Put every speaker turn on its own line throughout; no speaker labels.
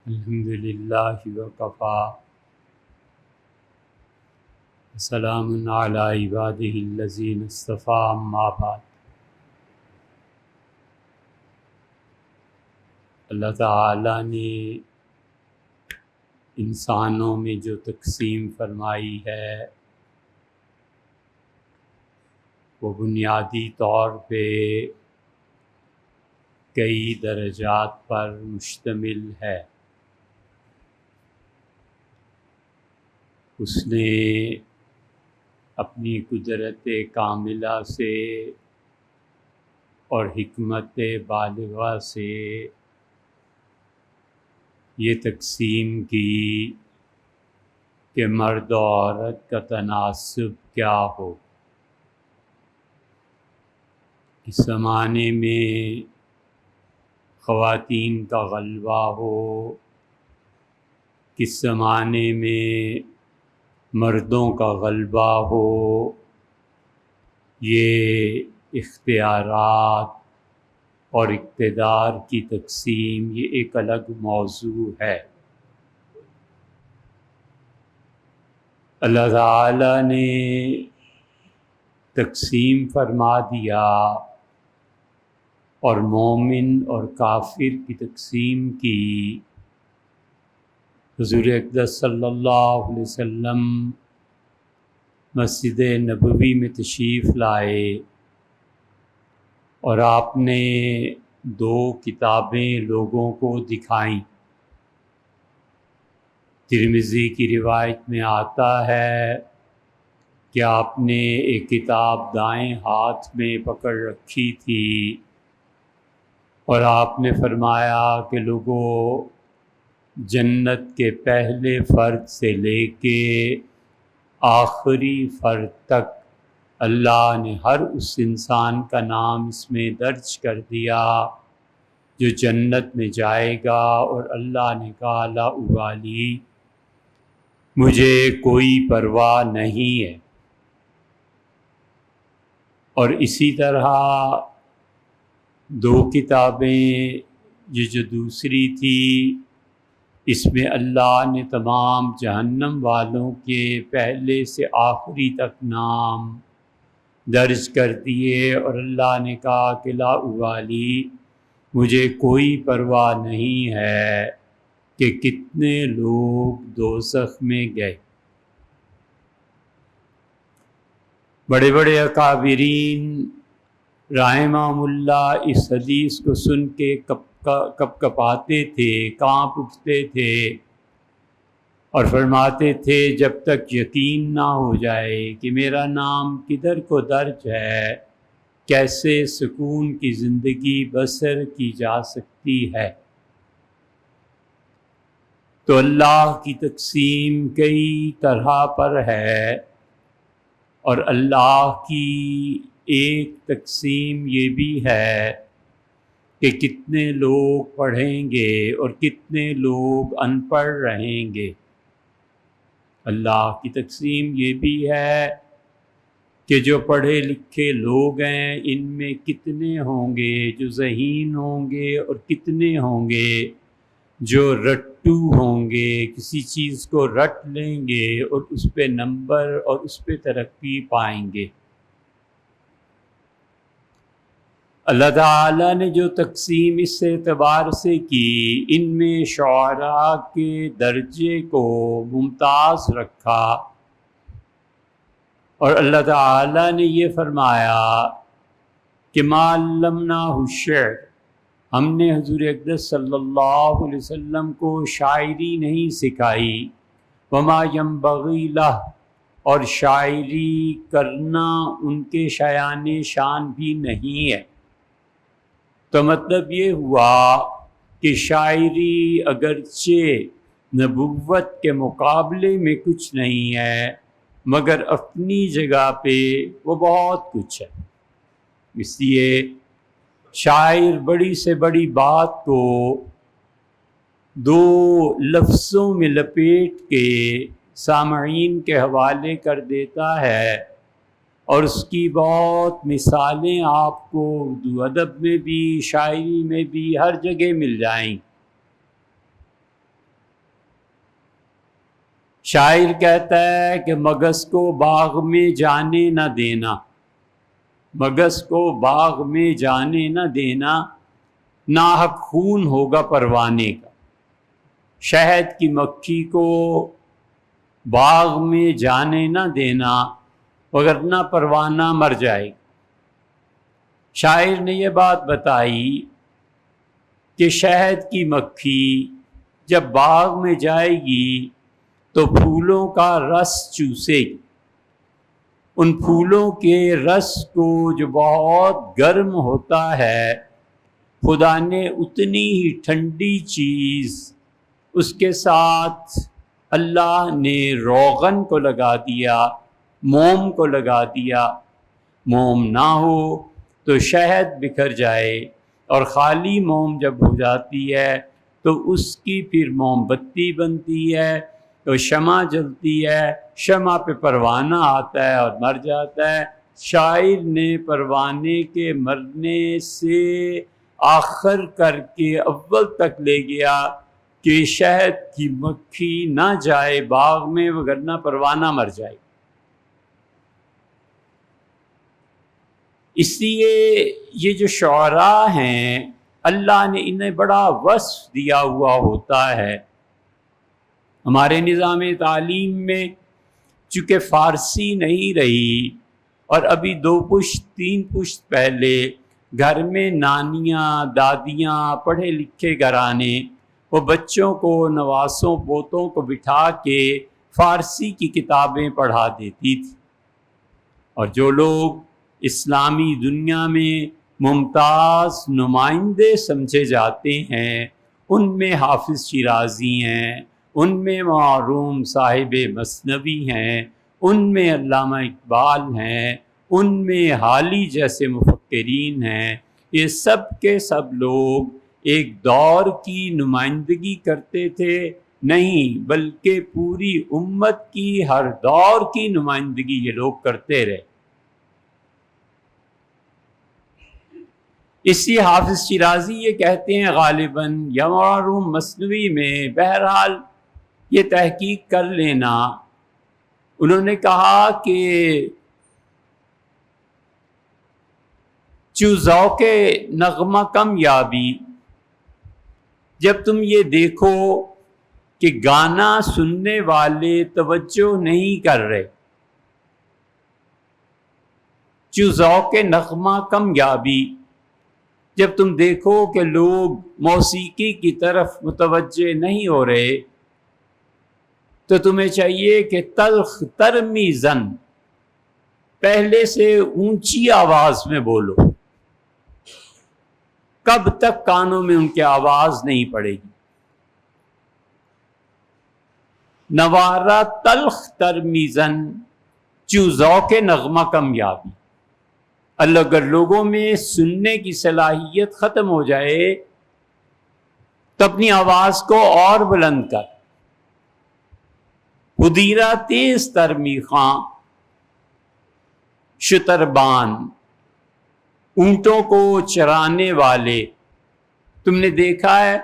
الحمدللہ وکفا سلام علی عبادہ الذین اصطفیٰ اما بعد۔ اللہ تعالیٰ نے انسانوں میں جو تقسیم فرمائی ہے وہ بنیادی طور پہ کئی درجات پر مشتمل ہے۔ اس نے اپنی قدرت کاملہ سے اور حکمت بالغہ سے یہ تقسیم کی کہ مرد و عورت کا تناسب کیا ہو۔ اس زمانے میں خواتین کا غلبہ ہو، کس زمانے میں مردوں کا غلبہ ہو، یہ اختیارات اور اقتدار کی تقسیم یہ ایک الگ موضوع ہے۔ اللہ تعالیٰ نے تقسیم فرما دیا اور مومن اور کافر کی تقسیم کی۔ حضور اقدس صلی اللہ علیہ وسلم مسجد نبوی میں تشریف لائے اور آپ نے دو کتابیں لوگوں کو دکھائیں۔ ترمذی کی روایت میں آتا ہے کہ آپ نے ایک کتاب دائیں ہاتھ میں پکڑ رکھی تھی اور آپ نے فرمایا کہ لوگوں، جنت کے پہلے فرد سے لے کے آخری فرد تک اللہ نے ہر اس انسان کا نام اس میں درج کر دیا جو جنت میں جائے گا، اور اللہ نے کہا لا ابالی، مجھے کوئی پرواہ نہیں ہے۔ اور اسی طرح دو کتابیں یہ جو دوسری تھی، اس میں اللہ نے تمام جہنم والوں کے پہلے سے آخری تک نام درج کر دیے، اور اللہ نے کہا کہ لا ابالی، مجھے کوئی پرواہ نہیں ہے کہ کتنے لوگ دوزخ میں گئے۔ بڑے بڑے اکابرین رحمہم اللہ اس حدیث کو سن کے کپ کپاتے تھے، کانپ اٹھتے تھے اور فرماتے تھے جب تک یقین نہ ہو جائے کہ میرا نام کدھر کو درج ہے، کیسے سکون کی زندگی بسر کی جا سکتی ہے۔ تو اللہ کی تقسیم کئی طرح پر ہے، اور اللہ کی ایک تقسیم یہ بھی ہے کہ کتنے لوگ پڑھیں گے اور کتنے لوگ ان پڑھ رہیں گے۔ اللہ کی تقسیم یہ بھی ہے کہ جو پڑھے لکھے لوگ ہیں ان میں کتنے ہوں گے جو ذہین ہوں گے، اور کتنے ہوں گے جو رٹو ہوں گے، کسی چیز کو رٹ لیں گے اور اس پہ نمبر اور اس پہ ترقی پائیں گے۔ اللہ تعالیٰ نے جو تقسیم اس اعتبار سے کی، ان میں شعراء کے درجے کو ممتاز رکھا، اور اللہ تعالیٰ نے یہ فرمایا کہ ما علمناہ الشعر، ہم نے حضور اقدس صلی اللہ علیہ وسلم کو شاعری نہیں سکھائی، وما ینبغی لہ، اور شاعری کرنا ان کے شایان شان بھی نہیں ہے۔ تو مطلب یہ ہوا کہ شاعری اگرچہ نبوت کے مقابلے میں کچھ نہیں ہے، مگر اپنی جگہ پہ وہ بہت کچھ ہے۔ اس لیے شاعر بڑی سے بڑی بات کو دو لفظوں میں لپیٹ کے سامعین کے حوالے کر دیتا ہے، اور اس کی بہت مثالیں آپ کو اردو ادب میں بھی، شاعری میں بھی، ہر جگہ مل جائیں۔ شاعر کہتا ہے کہ مگس کو باغ میں جانے نہ دینا، مگس کو باغ میں جانے نہ دینا، ناحق خون ہوگا پروانے کا۔ شہد کی مکھی کو باغ میں جانے نہ دینا وگرنہ پروانہ مر جائے گا۔ شاعر نے یہ بات بتائی کہ شہد کی مکھی جب باغ میں جائے گی تو پھولوں کا رس چوسے گی، ان پھولوں کے رس کو جو بہت گرم ہوتا ہے، خدا نے اتنی ہی ٹھنڈی چیز اس کے ساتھ اللہ نے روغن کو لگا دیا، موم کو لگا دیا۔ موم نہ ہو تو شہد بکھر جائے، اور خالی موم جب ہو جاتی ہے تو اس کی پھر موم بتی بنتی ہے، تو شمع جلتی ہے، شمع پہ پروانہ آتا ہے اور مر جاتا ہے۔ شاعر نے پروانے کے مرنے سے آخر کر کے اول تک لے گیا کہ شہد کی مکھی نہ جائے باغ میں وگرنہ پروانہ مر جائے۔ اس لیے یہ جو شعراء ہیں اللہ نے انہیں بڑا وصف دیا ہوا ہوتا ہے۔ ہمارے نظام تعلیم میں چونکہ فارسی نہیں رہی، اور ابھی 2 پشت 3 پشت پہلے گھر میں نانیاں دادیاں پڑھے لکھے گھرانے وہ بچوں کو نواسوں پوتوں کو بٹھا کے فارسی کی کتابیں پڑھا دیتی تھی، اور جو لوگ اسلامی دنیا میں ممتاز نمائندے سمجھے جاتے ہیں ان میں حافظ شیرازی ہیں، ان میں معروم صاحب مثنوی ہیں، ان میں علامہ اقبال ہیں، ان میں حالی جیسے مفکرین ہیں۔ یہ سب کے سب لوگ ایک دور کی نمائندگی کرتے تھے، نہیں بلکہ پوری امت کی ہر دور کی نمائندگی یہ لوگ کرتے رہے۔ اسی حافظ شیرازی یہ کہتے ہیں غالباً یا معروم مثنوی میں، بہرحال یہ تحقیق کر لینا، انہوں نے کہا کہ چو ذوق نغمہ کم یابی، جب تم یہ دیکھو کہ گانا سننے والے توجہ نہیں کر رہے، چو ذوق نغمہ کم یابی، جب تم دیکھو کہ لوگ موسیقی کی طرف متوجہ نہیں ہو رہے، تو تمہیں چاہیے کہ تلخ ترمی زن، پہلے سے اونچی آواز میں بولو۔ کب تک کانوں میں ان کی آواز نہیں پڑے گی؟ نوارہ تلخ ترمی زن چو ذوق نغمہ کم یابی، اللہ اگر لوگوں میں سننے کی صلاحیت ختم ہو جائے تو اپنی آواز کو اور بلند کر۔ حدیرہ تیز تر میخاں شتربان، اونٹوں کو چرانے والے، تم نے دیکھا ہے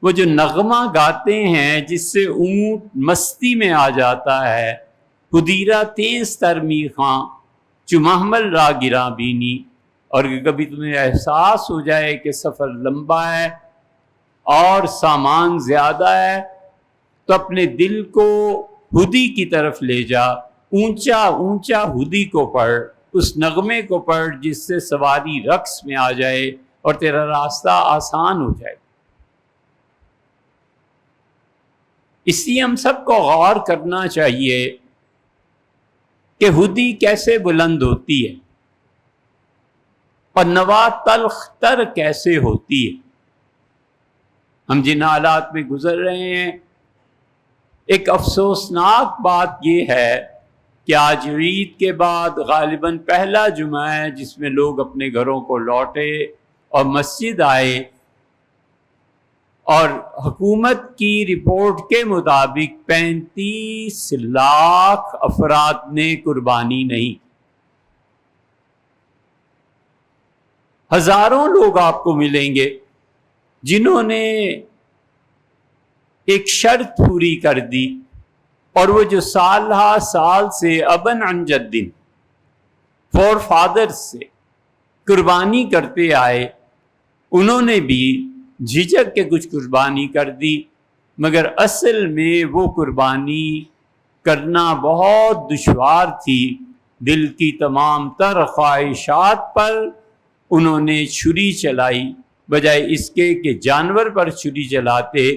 وہ جو نغمہ گاتے ہیں جس سے اونٹ مستی میں آ جاتا ہے، حدیرہ تیز تر میخاں چو محمل را گراں بینی، اور کبھی تمہیں احساس ہو جائے کہ سفر لمبا ہے اور سامان زیادہ ہے تو اپنے دل کو ہدی کی طرف لے جا، اونچا اونچا ہدی کو پڑھ، اس نغمے کو پڑھ جس سے سواری رقص میں آ جائے اور تیرا راستہ آسان ہو جائے۔ اس لیے ہم سب کو غور کرنا چاہیے کہ ہدی کیسے بلند ہوتی ہے اور نوا تلخ تر کیسے ہوتی ہے۔ ہم جن حالات میں گزر رہے ہیں، ایک افسوسناک بات یہ ہے کہ آج عید کے بعد غالباً پہلا جمعہ ہے جس میں لوگ اپنے گھروں کو لوٹے اور مسجد آئے، اور حکومت کی رپورٹ کے مطابق 35 لاکھ افراد نے قربانی نہیں۔ ہزاروں لوگ آپ کو ملیں گے جنہوں نے ایک شرط پوری کر دی اور وہ جو سال ہا سال سے ابن عن جدن فور فادر سے قربانی کرتے آئے، انہوں نے بھی جھجک کے کچھ قربانی کر دی، مگر اصل میں وہ قربانی کرنا بہت دشوار تھی۔ دل کی تمام تر خواہشات پر انہوں نے چھری چلائی بجائے اس کے کہ جانور پر چھری چلاتے،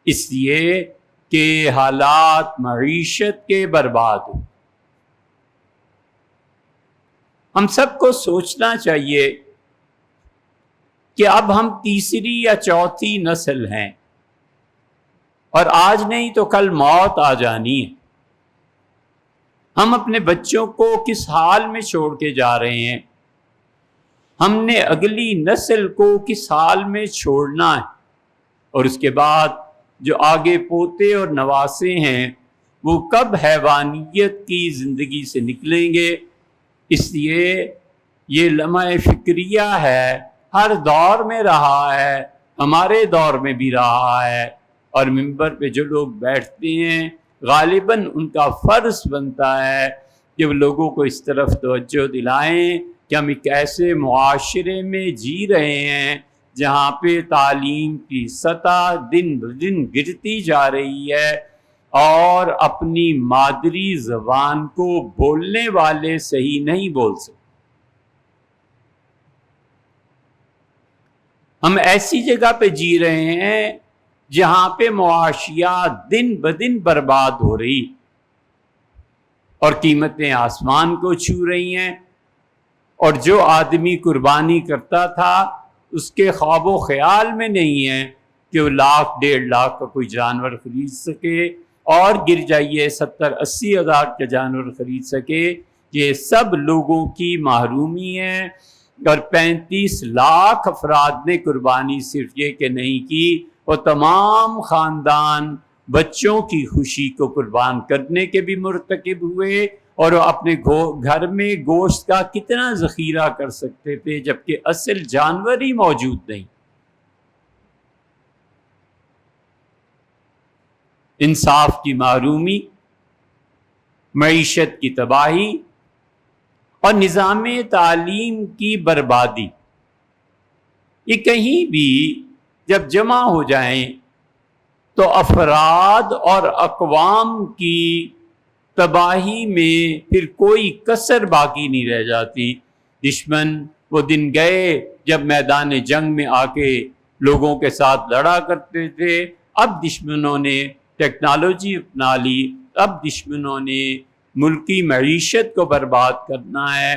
اس لیے کہ حالات معیشت کے برباد ہو۔ ہم سب کو سوچنا چاہیے کہ اب ہم تیسری یا چوتھی نسل ہیں، اور آج نہیں تو کل موت آ جانی ہے۔ ہم اپنے بچوں کو کس حال میں چھوڑ کے جا رہے ہیں؟ ہم نے اگلی نسل کو کس حال میں چھوڑنا ہے؟ اور اس کے بعد جو آگے پوتے اور نواسے ہیں وہ کب حیوانیت کی زندگی سے نکلیں گے؟ اس لیے یہ لمحہ فکریہ ہے، ہر دور میں رہا ہے، ہمارے دور میں بھی رہا ہے، اور ممبر پہ جو لوگ بیٹھتے ہیں غالباً ان کا فرض بنتا ہے کہ وہ لوگوں کو اس طرف توجہ دلائیں کہ ہم ایک ایسے معاشرے میں جی رہے ہیں جہاں پہ تعلیم کی سطح دن بدن گرتی جا رہی ہے، اور اپنی مادری زبان کو بولنے والے صحیح نہیں بول سکتے۔ ہم ایسی جگہ پہ جی رہے ہیں جہاں پہ معاشیات دن بدن برباد ہو رہی، اور قیمتیں آسمان کو چھو رہی ہیں، اور جو آدمی قربانی کرتا تھا اس کے خواب و خیال میں نہیں ہے کہ وہ 1,00,000 کا کوئی جانور خرید سکے، اور گر جائیے 70-80 ہزار کا جانور خرید سکے۔ یہ سب لوگوں کی محرومی ہے، اور 35 لاکھ افراد نے قربانی صرف یہ کہ نہیں کی، اور تمام خاندان بچوں کی خوشی کو قربان کرنے کے بھی مرتکب ہوئے، اور وہ اپنے گھر میں گوشت کا کتنا ذخیرہ کر سکتے تھے جبکہ اصل جانور ہی موجود نہیں۔ انصاف کی محرومی، معیشت کی تباہی، اور نظام تعلیم کی بربادی، یہ کہیں بھی جب جمع ہو جائیں تو افراد اور اقوام کی تباہی میں پھر کوئی کسر باقی نہیں رہ جاتی۔ دشمن وہ دن گئے جب میدان جنگ میں آ کے لوگوں کے ساتھ لڑا کرتے تھے، اب دشمنوں نے ٹیکنالوجی اپنا لی، اب دشمنوں نے ملکی معیشت کو برباد کرنا ہے،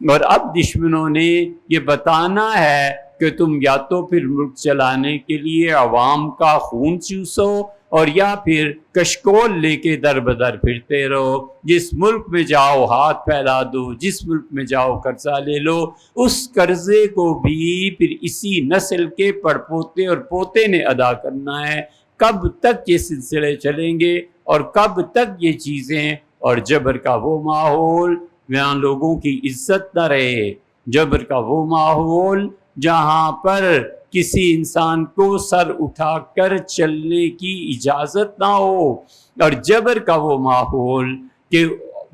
اور اب دشمنوں نے یہ بتانا ہے کہ تم یا تو پھر ملک چلانے کے لیے عوام کا خون چوسو، اور یا پھر کشکول لے کے در بدر پھرتے رہو، جس ملک میں جاؤ ہاتھ پھیلا دو، جس ملک میں جاؤ قرضہ لے لو۔ اس قرضے کو بھی پھر اسی نسل کے پڑپوتے اور پوتے نے ادا کرنا ہے۔ کب تک یہ سلسلے چلیں گے، اور کب تک یہ چیزیں، اور جبر کا وہ ماحول جہاں لوگوں کی عزت نہ رہے، جبر کا وہ ماحول جہاں پر کسی انسان کو سر اٹھا کر چلنے کی اجازت نہ ہو، اور جبر کا وہ ماحول کہ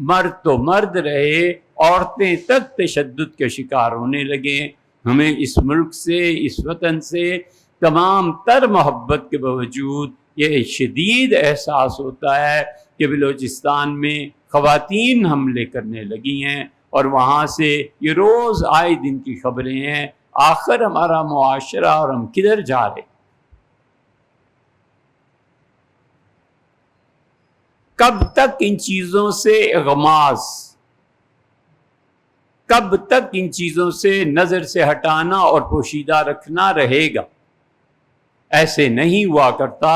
مرد تو مرد رہے، عورتیں تک تشدد کے شکار ہونے لگیں۔ ہمیں اس ملک سے، اس وطن سے تمام تر محبت کے باوجود یہ شدید احساس ہوتا ہے کہ بلوچستان میں خواتین حملے کرنے لگی ہیں، اور وہاں سے یہ روز آئے دن کی خبریں ہیں۔ آخر ہمارا معاشرہ اور ہم کدھر جا رہے؟ کب تک ان چیزوں سے اغماس، کب تک ان چیزوں سے نظر سے ہٹانا اور پوشیدہ رکھنا رہے گا؟ ایسے نہیں ہوا کرتا۔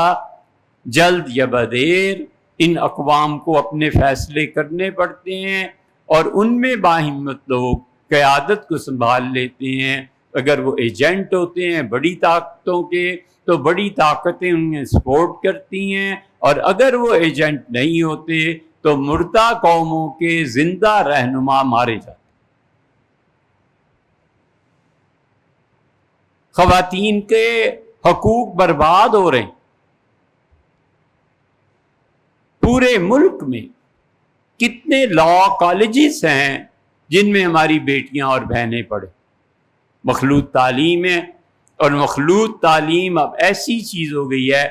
جلد یا بدیر ان اقوام کو اپنے فیصلے کرنے پڑتے ہیں، اور ان میں باہمت لوگ قیادت کو سنبھال لیتے ہیں۔ اگر وہ ایجنٹ ہوتے ہیں بڑی طاقتوں کے تو بڑی طاقتیں انہیں سپورٹ کرتی ہیں، اور اگر وہ ایجنٹ نہیں ہوتے تو مردہ قوموں کے زندہ رہنما مارے جاتے۔ خواتین کے حقوق برباد ہو رہے ہیں۔ پورے ملک میں کتنے لا کالجز ہیں جن میں ہماری بیٹیاں اور بہنیں پڑھیں. مخلوط تعلیم ہے، اور مخلوط تعلیم اب ایسی چیز ہو گئی ہے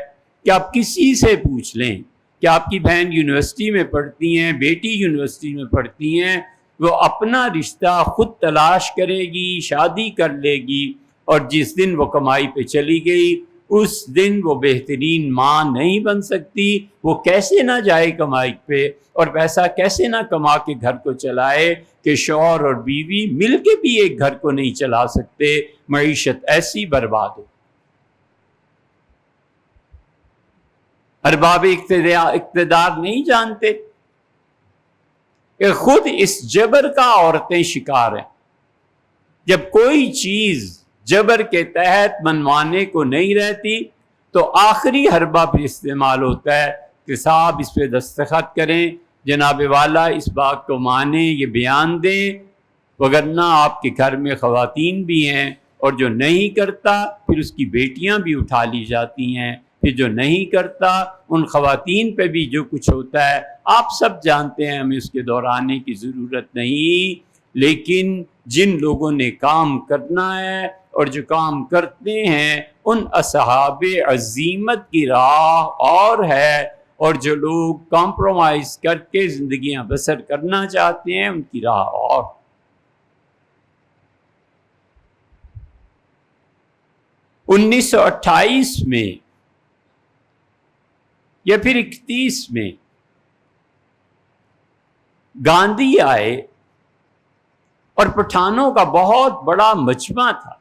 کہ آپ کسی سے پوچھ لیں کہ آپ کی بہن یونیورسٹی میں پڑھتی ہیں، بیٹی یونیورسٹی میں پڑھتی ہیں، وہ اپنا رشتہ خود تلاش کرے گی، شادی کر لے گی، اور جس دن وہ کمائی پہ چلی گئی اس دن وہ بہترین ماں نہیں بن سکتی. وہ کیسے نہ جائے کمائی پہ اور پیسہ کیسے نہ کما کے گھر کو چلائے کہ شوہر اور بیوی مل کے بھی ایک گھر کو نہیں چلا سکتے. معیشت ایسی برباد ہو. ارباب اقتدار نہیں جانتے کہ خود اس جبر کا عورتیں شکار ہیں. جب کوئی چیز جبر کے تحت منوانے کو نہیں رہتی تو آخری حربہ پہ استعمال ہوتا ہے کہ صاحب اس پہ دستخط کریں، جناب والا اس بات کو مانیں، یہ بیان دیں، وگرنہ آپ کے گھر میں خواتین بھی ہیں، اور جو نہیں کرتا پھر اس کی بیٹیاں بھی اٹھا لی جاتی ہیں، پھر جو نہیں کرتا ان خواتین پہ بھی جو کچھ ہوتا ہے آپ سب جانتے ہیں، ہمیں اس کے دہرانے کی ضرورت نہیں. لیکن جن لوگوں نے کام کرنا ہے اور جو کام کرتے ہیں ان اصحاب عزیمت کی راہ اور ہے، اور جو لوگ کمپرومائز کر کے زندگیاں بسر کرنا چاہتے ہیں ان کی راہ اور. انیس سو 28 میں یا پھر 31 میں گاندھی آئے اور پٹھانوں کا بہت بڑا مجمع تھا،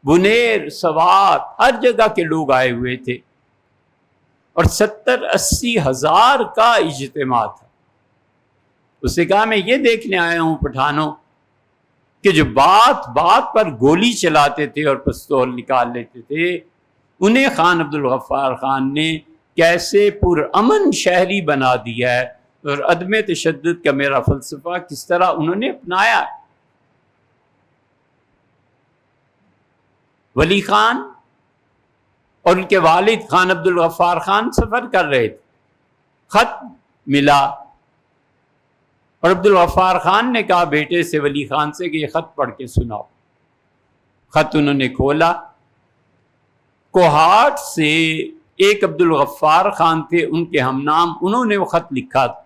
بنیر، سوات، ہر جگہ کے لوگ آئے ہوئے تھے، اور 70-80 ہزار کا اجتماع تھا. اس نے کہا میں یہ دیکھنے آیا ہوں پٹھانوں کہ جو بات بات پر گولی چلاتے تھے اور پستول نکال لیتے تھے، انہیں خان عبد الغفار خان نے کیسے پرامن شہری بنا دیا ہے، اور عدم تشدد کا میرا فلسفہ کس طرح انہوں نے اپنایا. ولی خان اور ان کے والد خان عبد الغفار خان سفر کر رہے تھے، خط ملا اور عبد الغفار خان نے کہا بیٹے سے، ولی خان سے، کہ یہ خط پڑھ کے سناؤ. خط انہوں نے کھولا. کوہاٹ سے ایک عبد الغفار خان تھے ان کے ہم نام، انہوں نے وہ خط لکھا تھا.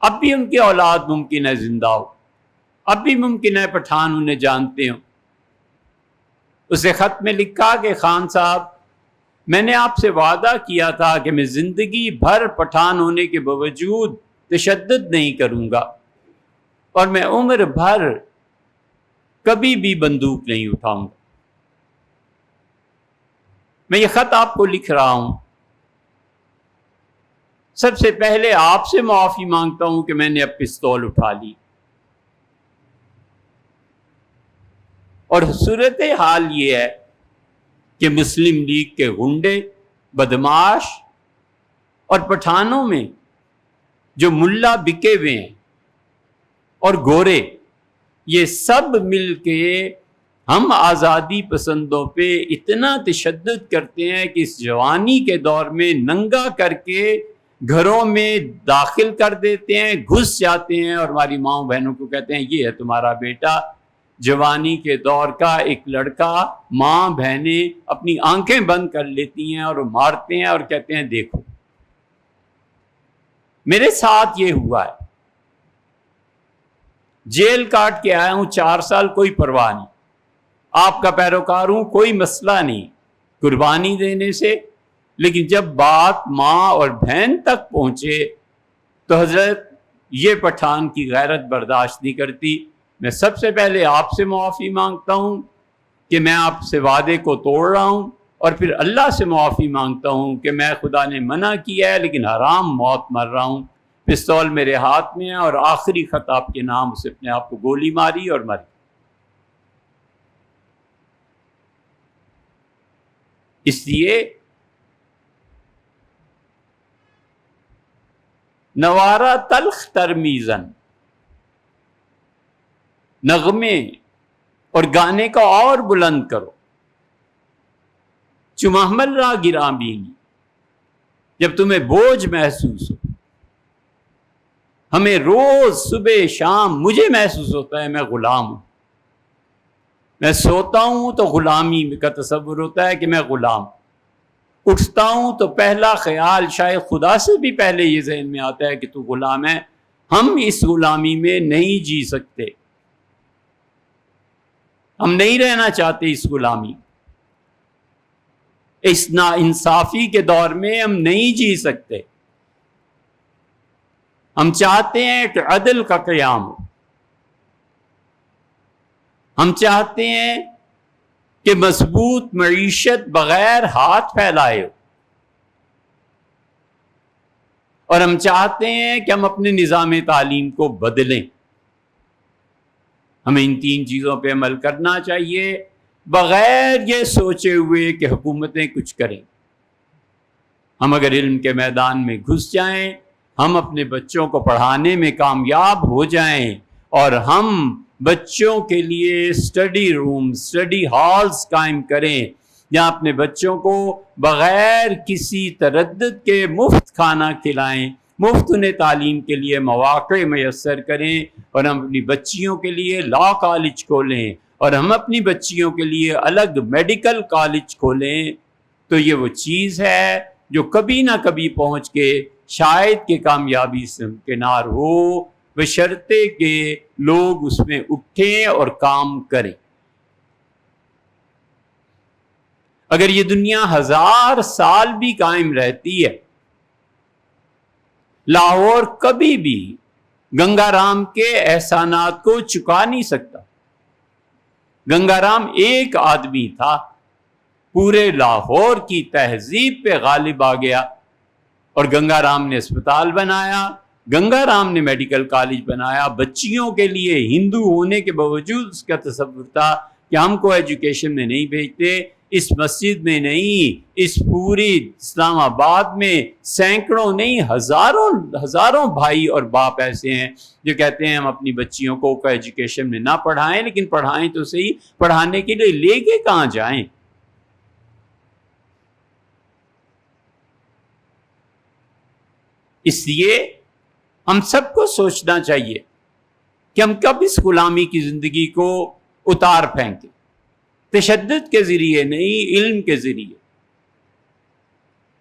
اب بھی ان کی اولاد ممکن ہے زندہ ہو، اب بھی ممکن ہے پٹھان انہیں جانتے ہوں. اسے خط میں لکھا کہ خان صاحب میں نے آپ سے وعدہ کیا تھا کہ میں زندگی بھر پٹھان ہونے کے باوجود تشدد نہیں کروں گا، اور میں عمر بھر کبھی بھی بندوق نہیں اٹھاؤں گا. میں یہ خط آپ کو لکھ رہا ہوں. سب سے پہلے آپ سے معافی مانگتا ہوں کہ میں نے اب پستول اٹھا لی. اور صورت حال یہ ہے کہ مسلم لیگ کے غنڈے، بدماش اور پٹھانوں میں جو ملا بکے ہوئے ہیں اور گورے، یہ سب مل کے ہم آزادی پسندوں پہ اتنا تشدد کرتے ہیں کہ اس جوانی کے دور میں ننگا کر کے گھروں میں داخل کر دیتے ہیں، گھس جاتے ہیں، اور ہماری ماں بہنوں کو کہتے ہیں یہ ہے تمہارا بیٹا. جوانی کے دور کا ایک لڑکا، ماں بہنیں اپنی آنکھیں بند کر لیتی ہیں اور مارتے ہیں اور کہتے ہیں دیکھو. میرے ساتھ یہ ہوا ہے، جیل کاٹ کے آیا ہوں 4 سال، کوئی پرواہ نہیں، آپ کا پیروکار ہوں، کوئی مسئلہ نہیں قربانی دینے سے. لیکن جب بات ماں اور بہن تک پہنچے تو حضرت یہ پٹھان کی غیرت برداشت نہیں کرتی. میں سب سے پہلے آپ سے معافی مانگتا ہوں کہ میں آپ سے وعدے کو توڑ رہا ہوں، اور پھر اللہ سے معافی مانگتا ہوں کہ میں خدا نے منع کیا ہے لیکن حرام موت مر رہا ہوں. پستول میرے ہاتھ میں ہے، اور آخری خط آپ کے نام سے اپنے آپ کو گولی ماری اور مری. اس لیے نوارا تلخ ترمیزن، نغمے اور گانے کا اور بلند کرو. چو محمل را گراں بینی، جب تمہیں بوجھ محسوس ہو. ہمیں روز صبح شام مجھے محسوس ہوتا ہے میں غلام ہوں. میں سوتا ہوں تو غلامی کا تصور ہوتا ہے کہ میں غلام. اٹھتا ہوں تو پہلا خیال شاید خدا سے بھی پہلے یہ ذہن میں آتا ہے کہ تو غلام ہے. ہم اس غلامی میں نہیں جی سکتے. ہم نہیں رہنا چاہتے اس غلامی. اس نا انصافی کے دور میں ہم نہیں جی سکتے. ہم چاہتے ہیں کہ عدل کا قیام ہو. ہم چاہتے ہیں کہ مضبوط معیشت بغیر ہاتھ پھیلائے ہو. اور ہم چاہتے ہیں کہ ہم اپنے نظام تعلیم کو بدلیں. ہمیں ان 3 چیزوں پہ عمل کرنا چاہیے بغیر یہ سوچے ہوئے کہ حکومتیں کچھ کریں. ہم اگر علم کے میدان میں گھس جائیں، ہم اپنے بچوں کو پڑھانے میں کامیاب ہو جائیں اور ہم بچوں کے لیے اسٹڈی روم، اسٹڈی ہالز قائم کریں جہاں اپنے بچوں کو بغیر کسی تردد کے مفت کھانا کھلائیں، مفت انہیں تعلیم کے لیے مواقع میسر کریں، اور ہم اپنی بچیوں کے لیے لا کالج کھولیں اور ہم اپنی بچیوں کے لیے الگ میڈیکل کالج کھولیں، تو یہ وہ چیز ہے جو کبھی نہ کبھی پہنچ کے شاید کہ کامیابی سے کنار ہو، بشرطے کہ لوگ اس میں اٹھیں اور کام کریں. اگر یہ دنیا 1000 سال بھی قائم رہتی ہے، لاہور کبھی بھی گنگا رام کے احسانات کو چکا نہیں سکتا. گنگا رام ایک آدمی تھا، پورے لاہور کی تہذیب پہ غالب آ گیا، اور گنگا رام نے اسپتال بنایا، گنگا رام نے میڈیکل کالج بنایا. بچیوں کے لیے ہندو ہونے کے باوجود اس کا تصور تھا کہ ہم کو ایجوکیشن میں نہیں بھیجتے. اس مسجد میں نہیں، اس پوری اسلام آباد میں سینکڑوں نہیں ہزاروں بھائی اور باپ ایسے ہیں جو کہتے ہیں ہم اپنی بچیوں کو ایجوکیشن میں نہ پڑھائیں، لیکن پڑھائیں تو صحیح. پڑھانے کے لیے لے کے کہاں جائیں؟ اس لیے ہم سب کو سوچنا چاہیے کہ ہم کب اس غلامی کی زندگی کو اتار پھینکیں. تشدد کے ذریعے نہیں، علم کے ذریعے.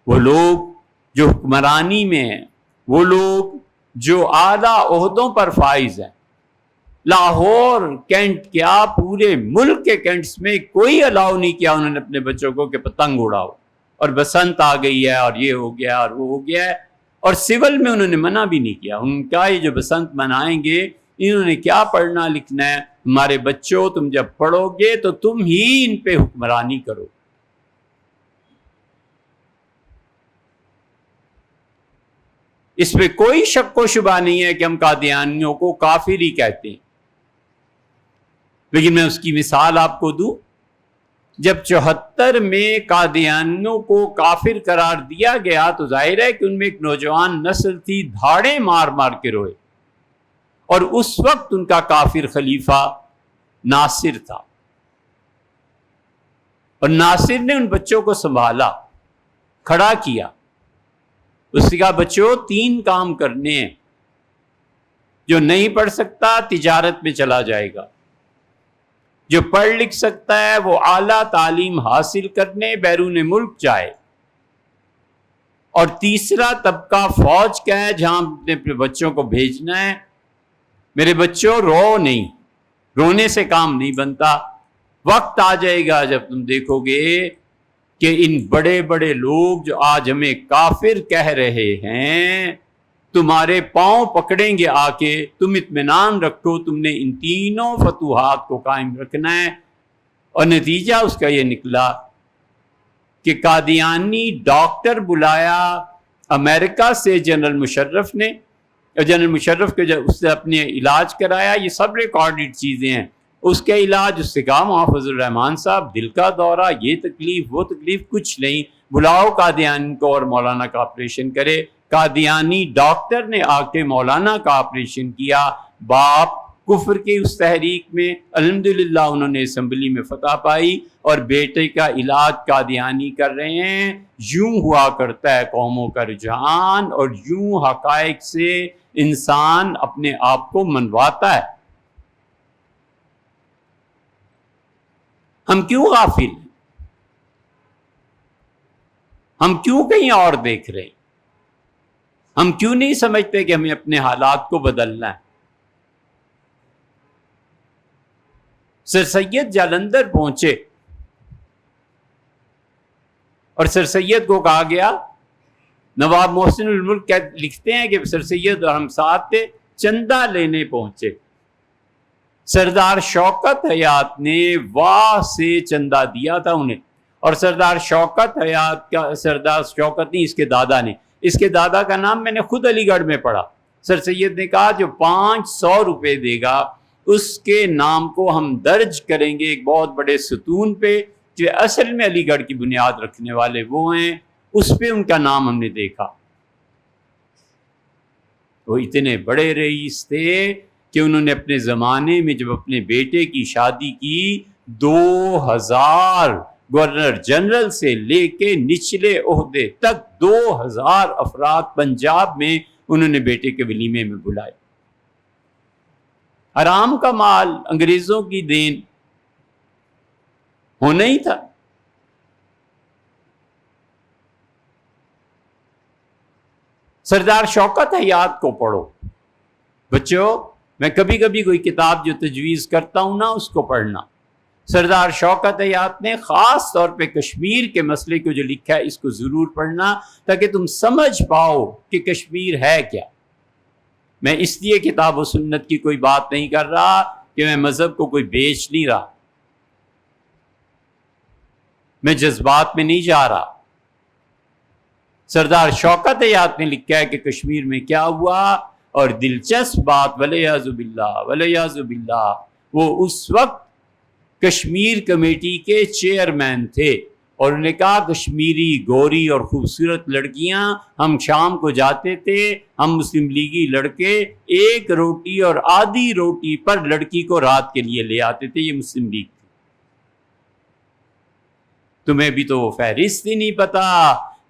وہ لوگ جو حکمرانی میں ہیں، وہ لوگ جو اعلیٰ عہدوں پر فائز ہیں، لاہور کینٹ کیا پورے ملک کے کینٹس میں کوئی الاؤ نہیں کیا انہوں نے اپنے بچوں کو کہ پتنگ اڑاؤ، اور بسنت آ گئی ہے اور یہ ہو گیا اور وہ ہو گیا ہے. اور سول میں انہوں نے منع بھی نہیں کیا. ان کا یہ جو بسنت منائیں گے، انہوں نے کیا پڑھنا لکھنا ہے؟ ہمارے بچوں، تم جب پڑھو گے تو تم ہی ان پہ حکمرانی کرو. اس پہ کوئی شک و شبہ نہیں ہے کہ ہم قادیانیوں کو کافر ہی کہتے ہیں. لیکن میں اس کی مثال آپ کو دوں. جب 74 میں قادیانیوں کو کافر قرار دیا گیا تو ظاہر ہے کہ ان میں ایک نوجوان نسل تھی، دھاڑے مار مار کے روئے. اور اس وقت ان کا کافر خلیفہ ناصر تھا، اور ناصر نے ان بچوں کو سنبھالا، کھڑا کیا. اس نے کہا بچوں 3 کام کرنے ہیں. جو نہیں پڑھ سکتا تجارت میں چلا جائے گا، جو پڑھ لکھ سکتا ہے وہ اعلیٰ تعلیم حاصل کرنے بیرون ملک جائے، اور تیسرا طبقہ فوج کا ہے جہاں اپنے بچوں کو بھیجنا ہے. میرے بچوں رو نہیں، رونے سے کام نہیں بنتا. وقت آ جائے گا جب تم دیکھو گے کہ ان بڑے بڑے لوگ جو آج ہمیں کافر کہہ رہے ہیں تمہارے پاؤں پکڑیں گے آ کے. تم اطمینان رکھو، تم نے ان 3 فتوحات کو قائم رکھنا ہے. اور نتیجہ اس کا یہ نکلا کہ قادیانی ڈاکٹر بلایا امریکہ سے جنرل مشرف نے، اور جنرل مشرف کے جب اس نے اپنے علاج کرایا، یہ سب ریکارڈڈ چیزیں ہیں. اس کے علاج اس سے کہا محافظ الرحمان صاحب دل کا دورہ، یہ تکلیف وہ تکلیف، کچھ نہیں، بلاؤ قادیانی کو اور مولانا کا آپریشن کرے. قادیانی ڈاکٹر نے آ کے مولانا کا آپریشن کیا. باپ کفر کی اس تحریک میں الحمدللہ انہوں نے اسمبلی میں فتح پائی اور بیٹے کا علاج قادیانی کر رہے ہیں۔ یوں ہوا کرتا ہے قوموں کا رجحان، اور یوں حقائق سے انسان اپنے آپ کو منواتا ہے۔ ہم کیوں غافل ہیں؟ ہم کیوں کہیں اور دیکھ رہے ہیں؟ ہم کیوں نہیں سمجھتے کہ ہمیں اپنے حالات کو بدلنا ہے؟ سر سید جالندھر پہنچے اور سر سید کو کہا گیا، نواب محسن الملک لکھتے ہیں کہ سر سید اور ہم ساتھ تھے، چندہ لینے پہنچے۔ سردار شوکت حیات نے واہ سے چندہ دیا تھا انہیں، اور سردار شوکت حیات کا، سردار شوکت نہیں، اس کے دادا نے، اس کے دادا کا نام میں نے خود علی گڑھ میں پڑھا۔ سر سید نے کہا جو 500 روپے دے گا اس کے نام کو ہم درج کریں گے ایک بہت بڑے ستون پہ، جو اصل میں علی گڑھ کی بنیاد رکھنے والے وہ ہیں، اس پہ ان کا نام ہم نے دیکھا۔ وہ اتنے بڑے رئیس تھے کہ انہوں نے اپنے زمانے میں جب اپنے بیٹے کی شادی کی 2000 گورنر جنرل سے لے کے نچلے عہدے تک 2000 افراد پنجاب میں انہوں نے بیٹے کے ولیمے میں بلائے۔ حرام کا مال، انگریزوں کی دین ہونا ہی تھا۔ سردار شوکت حیات کو پڑھو بچوں، میں کبھی کبھی کوئی کتاب جو تجویز کرتا ہوں نا اس کو پڑھنا۔ سردار شوکت حیات نے خاص طور پہ کشمیر کے مسئلے کو جو لکھا ہے اس کو ضرور پڑھنا، تاکہ تم سمجھ پاؤ کہ کشمیر ہے کیا۔ میں اس لیے کتاب و سنت کی کوئی بات نہیں کر رہا کہ میں مذہب کو کوئی بیچ نہیں رہا، میں جذبات میں نہیں جا رہا۔ سردار شوکت حیات نے لکھا ہے کہ کشمیر میں کیا ہوا، اور دلچسپ بات ولیعذ باللہ وہ اس وقت کشمیر کمیٹی کے چیئرمین تھے، اور انہوں نے کہا کشمیری گوری اور خوبصورت لڑکیاں، ہم شام کو جاتے تھے، ہم مسلم لیگی لڑکے ایک روٹی اور آدھی روٹی پر لڑکی کو رات کے لیے لے آتے تھے۔ یہ مسلم لیگ تھی۔ تمہیں بھی تو وہ فہرست ہی نہیں پتا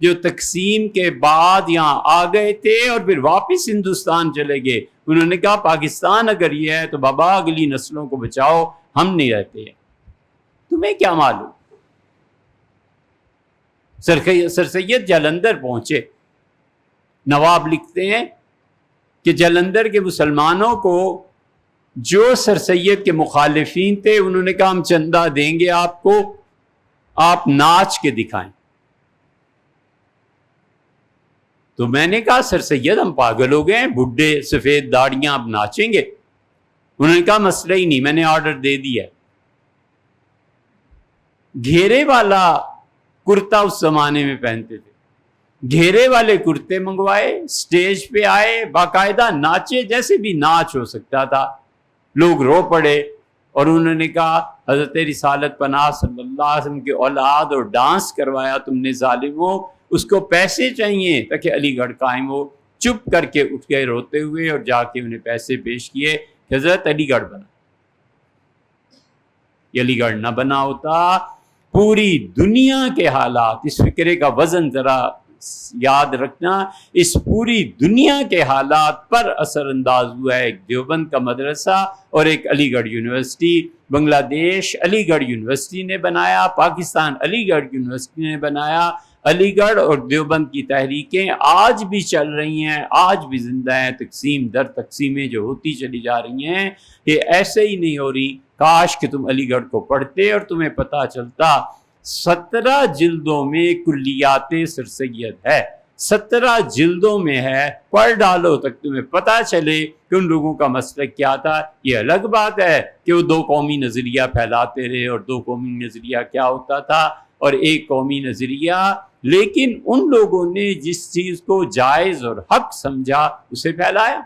جو تقسیم کے بعد یہاں آ گئے تھے اور پھر واپس ہندوستان چلے گئے۔ انہوں نے کہا پاکستان اگر یہ ہے تو بابا اگلی نسلوں کو بچاؤ، ہم نہیں رہتے ہیں۔ تمہیں کیا معلوم؟ سر سید جالندھر پہنچے۔ نواب لکھتے ہیں کہ جالندھر کے مسلمانوں کو جو سر سید کے مخالفین تھے انہوں نے کہا ہم چندہ دیں گے آپ کو، آپ ناچ کے دکھائیں۔ تو میں نے کہا سر سید ہم پاگل ہو گئے ہیں، بڈھے سفید داڑیاں اب ناچیں گے؟ انہوں نے کہا مسئلہ ہی نہیں، میں نے آرڈر دے دیا۔ گھیرے والا کرتا اس زمانے میں پہنتے تھے، گھیرے والے کرتے منگوائے، سٹیج پہ آئے، باقاعدہ ناچے جیسے بھی ناچ ہو سکتا تھا۔ لوگ رو پڑے، اور انہوں نے کہا حضرت رسالت پناہ صلی اللہ علیہ وسلم کے اولاد اور ڈانس کروایا تم نے ظالموں، اس کو پیسے چاہیے تاکہ علی گڑھ قائم ہو۔ چپ کر کے اٹھ گئے روتے ہوئے، اور جا کے انہیں پیسے پیش کیے کہ حضرت علی گڑھ بنا۔ یہ علی گڑھ نہ بنا ہوتا، پوری دنیا کے حالات، اس فکرے کا وزن ذرا یاد رکھنا، اس پوری دنیا کے حالات پر اثر انداز ہوا ہے ایک دیوبند کا مدرسہ اور ایک علی گڑھ یونیورسٹی۔ بنگلہ دیش علی گڑھ یونیورسٹی نے بنایا، پاکستان علی گڑھ یونیورسٹی نے بنایا۔ علی گڑھ اور دیوبند کی تحریکیں آج بھی چل رہی ہیں، آج بھی زندہ ہیں، تقسیم در تقسیمیں جو ہوتی چلی جا رہی ہیں یہ ایسے ہی نہیں ہو رہی۔ کاش کہ تم علی گڑھ کو پڑھتے اور تمہیں پتہ چلتا 17 جلدوں میں کلیات سر سید ہے، 17 جلدوں میں ہے، پڑھ ڈالو تک تمہیں پتہ چلے کہ ان لوگوں کا مسلک کیا تھا۔ یہ الگ بات ہے کہ وہ دو قومی نظریہ پھیلاتے رہے، اور دو قومی نظریہ کیا ہوتا تھا اور ایک قومی نظریہ، لیکن ان لوگوں نے جس چیز کو جائز اور حق سمجھا اسے پھیلایا۔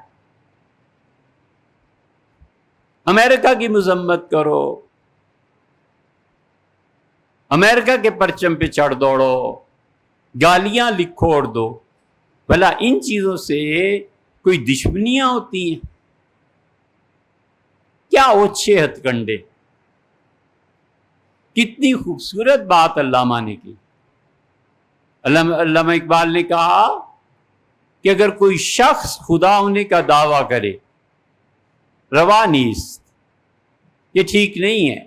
امریکہ کی مذمت کرو، امریکہ کے پرچم پہ چڑھ دوڑو، گالیاں لکھو اور دو، بھلا ان چیزوں سے کوئی دشمنیاں ہوتی ہیں؟ کیا اوچھے ہتھ کنڈے. کتنی خوبصورت بات علامہ نے کی. علامہ اقبال نے کہا کہ اگر کوئی شخص خدا ہونے کا دعویٰ کرے روا نیست، یہ ٹھیک نہیں ہے.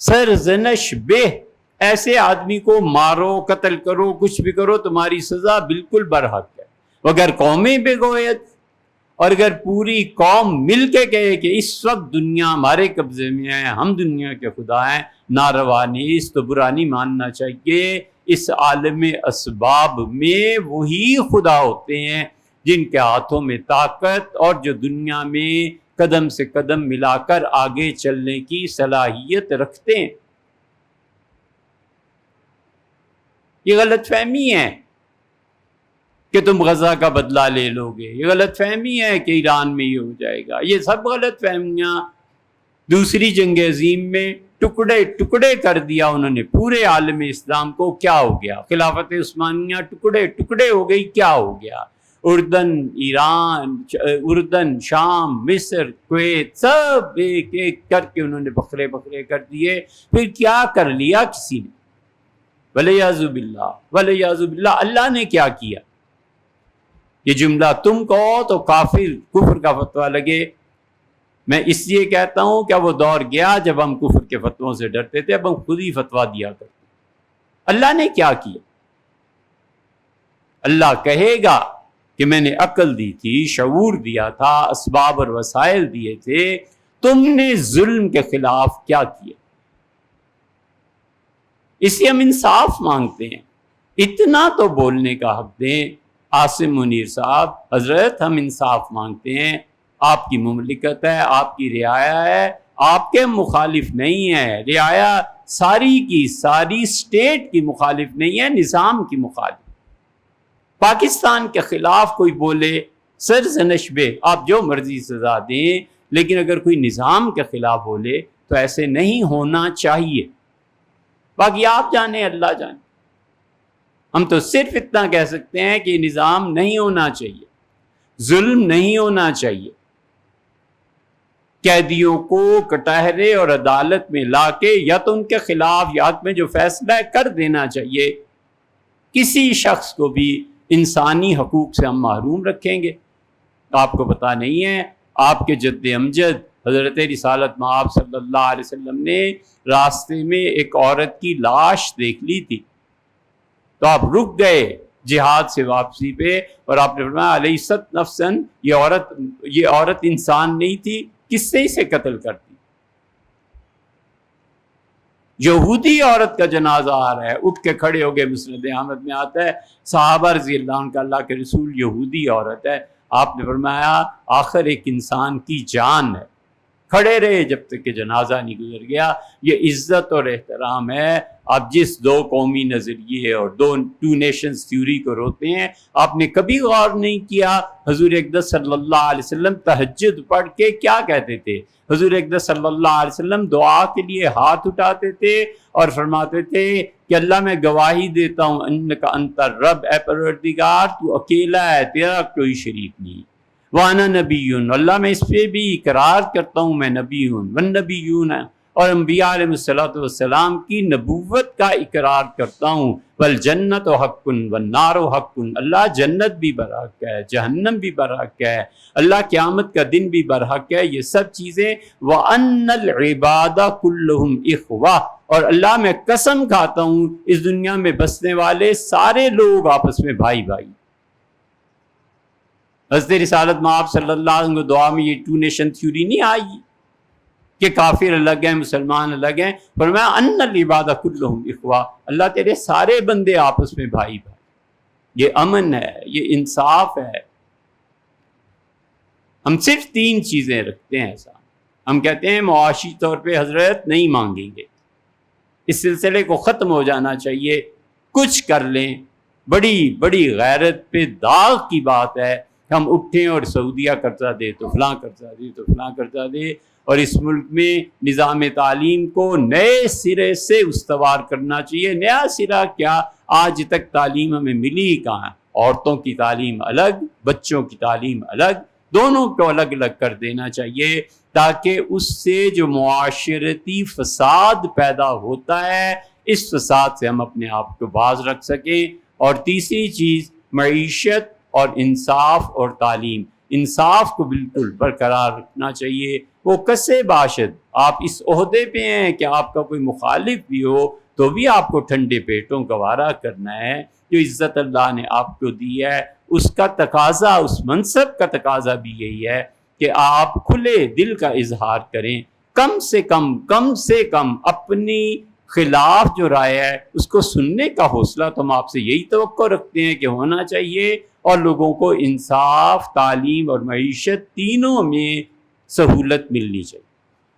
سرزنش بے، ایسے آدمی کو مارو، قتل کرو، کچھ بھی کرو، تمہاری سزا بالکل برحق ہے. اگر قومیں بگویت، اور اگر پوری قوم مل کے کہے کہ اس وقت دنیا ہمارے قبضے میں ہے، ہم دنیا کے خدا ہیں، ناروا نیست، تو برا نہیں ماننا چاہیے. اس عالم اسباب میں وہی خدا ہوتے ہیں جن کے ہاتھوں میں طاقت اور جو دنیا میں قدم سے قدم ملا کر آگے چلنے کی صلاحیت رکھتے ہیں. یہ غلط فہمی ہے کہ تم غزہ کا بدلہ لے لو گے، یہ غلط فہمی ہے کہ ایران میں یہ ہو جائے گا. یہ سب غلط فہمیاں دوسری جنگ عظیم میں ٹکڑے ٹکڑے کر دیا انہوں نے پورے عالم اسلام کو. کیا ہو گیا؟ خلافت عثمانیہ ٹکڑے ٹکڑے ہو گئی. کیا ہو گیا؟ اردن، ایران، اردن، شام، مصر، کویت، سب ایک ایک کر کے انہوں نے بکھرے بکھرے کر دیے. پھر کیا کر لیا کسی نے؟ ولیعوذ باللہ، ولیعوذ باللہ. اللہ نے کیا کیا؟ یہ جملہ تم کہو تو کافر کفر کا فتویٰ لگے. میں اس لیے کہتا ہوں کہ وہ دور گیا جب ہم کفر کے فتووں سے ڈرتے تھے، اب ہم خود ہی فتویٰ دیا کرتے. اللہ نے کیا کیا؟ اللہ کہے گا کہ میں نے عقل دی تھی، شعور دیا تھا، اسباب اور وسائل دیے تھے، تم نے ظلم کے خلاف کیا کیا؟ اس لیے ہم انصاف مانگتے ہیں. اتنا تو بولنے کا حق دیں عاصم منیر صاحب. حضرت ہم انصاف مانگتے ہیں، آپ کی مملکت ہے، آپ کی رعایا ہے، آپ کے مخالف نہیں ہے. رعایا ساری کی ساری اسٹیٹ کی مخالف نہیں ہے، نظام کی مخالف. پاکستان کے خلاف کوئی بولے سرزنش بے، آپ جو مرضی سزا دیں، لیکن اگر کوئی نظام کے خلاف بولے تو ایسے نہیں ہونا چاہیے. باقی آپ جانیں، اللہ جانے. ہم تو صرف اتنا کہہ سکتے ہیں کہ یہ نظام نہیں ہونا چاہیے، ظلم نہیں ہونا چاہیے. قیدیوں کو کٹہرے اور عدالت میں لا کے یا تو ان کے خلاف یا حق میں جو فیصلہ ہے کر دینا چاہیے. کسی شخص کو بھی انسانی حقوق سے ہم محروم رکھیں گے؟ آپ کو پتہ نہیں ہے، آپ کے جد امجد حضرت رسالت مآب صلی اللہ علیہ وسلم نے راستے میں ایک عورت کی لاش دیکھ لی تھی، تو آپ رک گئے جہاد سے واپسی پہ، اور آپ نے فرمایا الیست نفسن، یہ عورت انسان نہیں تھی، کس سے اسے قتل کرتی؟ یہودی عورت کا جنازہ آ رہا ہے، اٹھ کے کھڑے ہو گئے. مسند احمد میں آتا ہے صحابہ رضی اللہ عنہ کا اللہ کے رسول یہودی عورت ہے. آپ نے فرمایا آخر ایک انسان کی جان ہے. کھڑے رہے جب تک کہ جنازہ نہیں گزر گیا. یہ عزت اور احترام ہے. آپ جس دو قومی نظریے اور ٹو نیشنز تھیوری کو روتے ہیں، آپ نے کبھی غور نہیں کیا حضور اقدس صلی اللہ علیہ وسلم تہجد پڑھ کے کیا کہتے تھے؟ حضور اقدس صلی اللہ علیہ وسلم دعا کے لیے ہاتھ اٹھاتے تھے اور فرماتے تھے کہ اللہ میں گواہی دیتا ہوں انکا انت الرب، اے پروردگار تو اکیلا ہے، تیرا کوئی شریک نہیں. وانا نبیون، اللہ میں اس پہ بھی اقرار کرتا ہوں میں نبی ہوں. والنبیون، اور انبیاء علیہ الصلوۃ والسلام کی نبوت کا اقرار کرتا ہوں. والجنت حق والنار حق، اللہ جنت بھی برحق ہے، جہنم بھی برحق ہے، اللہ قیامت کا دن بھی برحق ہے. یہ سب چیزیں وَأَنَّ الْعِبَادَ كُلُّهُمْ إِخْوَةٌ، اور اللہ میں قسم کھاتا ہوں اس دنیا میں بسنے والے سارے لوگ آپس میں بھائی بھائی. حضرت رسالت مآب صلی اللہ علیہ وسلم دعا میں یہ ٹو نیشن تھیوری نہیں آئی کہ کافر الگ ہیں مسلمان الگ ہیں. فرمایا ان العباد کلہم اخوہ، اللہ تیرے سارے بندے آپس میں بھائی بھائی. یہ امن ہے، یہ انصاف ہے. ہم صرف 3 چیزیں رکھتے ہیں ایسا. ہم کہتے ہیں معاشی طور پہ حضرت نہیں مانگیں گے، اس سلسلے کو ختم ہو جانا چاہیے، کچھ کر لیں. بڑی بڑی غیرت پہ داغ کی بات ہے ہم اٹھیں اور سعودیہ قرضہ دے تو فلاں قرضہ دے تو فلاں قرضہ دے، اور اس ملک میں نظام تعلیم کو نئے سرے سے استوار کرنا چاہیے. نیا سرا کیا، آج تک تعلیم ہمیں ملی کہاں؟ عورتوں کی تعلیم الگ، بچوں کی تعلیم الگ، دونوں کو الگ الگ کر دینا چاہیے، تاکہ اس سے جو معاشرتی فساد پیدا ہوتا ہے اس فساد سے ہم اپنے آپ کو باز رکھ سکیں۔ اور تیسری چیز معیشت اور انصاف اور تعلیم، انصاف کو بالکل برقرار رکھنا چاہیے۔ وہ کسے باشد، آپ اس عہدے پہ ہیں کہ آپ کا کوئی مخالف بھی ہو تو بھی آپ کو ٹھنڈے پیٹوں گوارا کرنا ہے۔ جو عزت اللہ نے آپ کو دی ہے اس کا تقاضا، اس منصب کا تقاضا بھی یہی ہے کہ آپ کھلے دل کا اظہار کریں، کم سے کم اپنی خلاف جو رائے ہے اس کو سننے کا حوصلہ تو ہم آپ سے یہی توقع رکھتے ہیں کہ ہونا چاہیے، اور لوگوں کو انصاف، تعلیم اور معیشت تینوں میں سہولت ملنی چاہیے۔